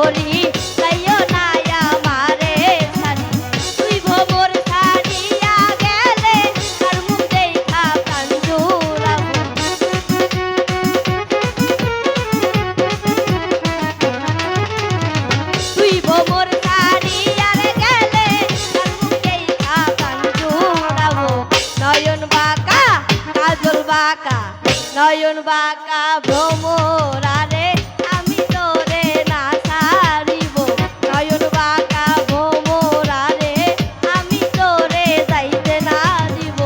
করি যাইও না আমারে ছাড়ি তুই ভোমর ছাড়িয়া গেলে আর মুখ দেখা প্রাণ জুড়াবো তুই ভোমর ছাড়িয়া গেলে আর মুখ দেখা প্রাণ জুড়াবো নয়ন বাঁকা কাজল বাঁকা নয়ন বাঁকা ভ্রমরারে আমি তোরে না ছাড়িব নয়ন বাঁকা ভ্রমরারে আমি তোরে যাইতে না দিব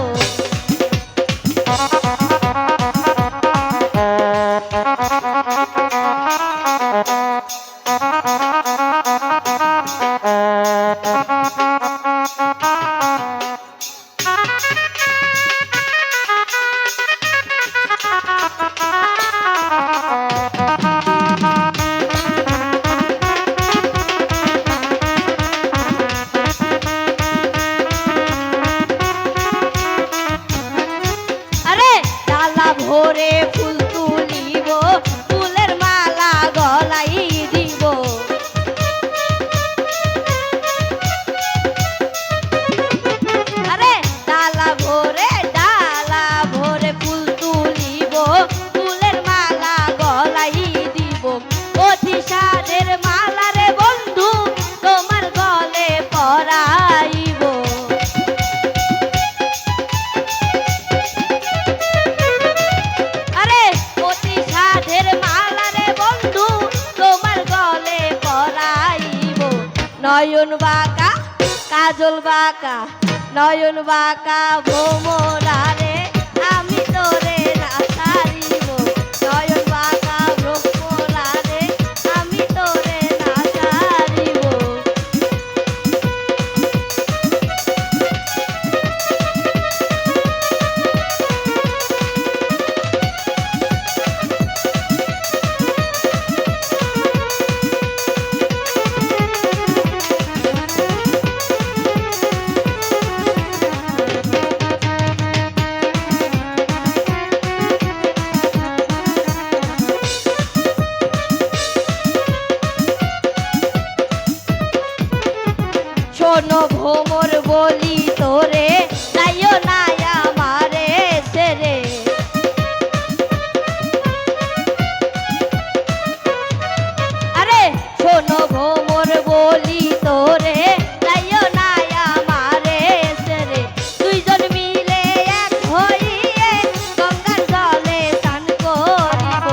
ভোরে ফুল তুলিব ফুলের মালা গলাই দিব আরে ডালা ভোরে ফুল তুলিব ফুলের মালা গলাই দিব অতি সাধের মালা রে বন্ধু তোমার গলে পরাইব নয়ন বাঁকা কাজল বাঁকা নয়ন বাঁকা ভ্রমরারে আমি তোরে না ছাড়িব নয়ন বাঁকা ভ্রমরারে আমি তোরে না ছাড়িব শোনো ভোমর বলি তোরে যাইও না আমারে ছেড়ে আরে শোনো ভোমর বলি তোরে যাইও না আমারে ছেড়ে দুইজন মিলে এক হইয়ে গঙ্গার জলে স্নান করিব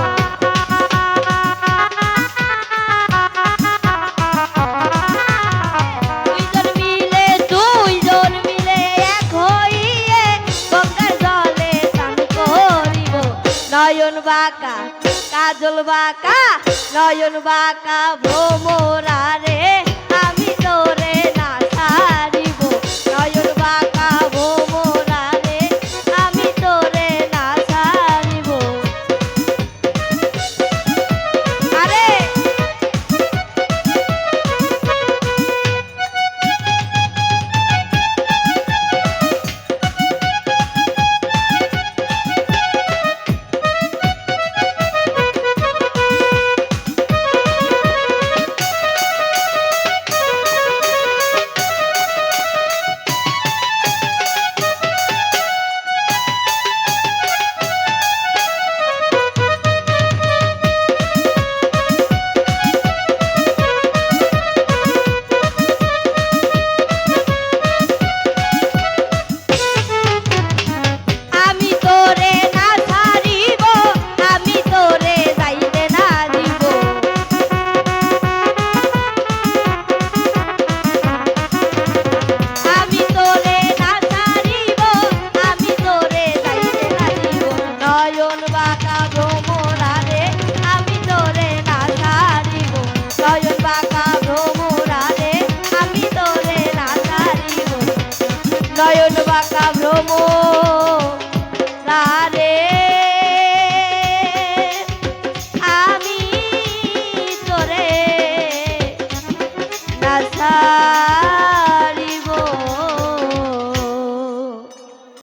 নয়ন বাঁকা কাজল বাঁকা নয়ন বাঁকা ভ্রমরারে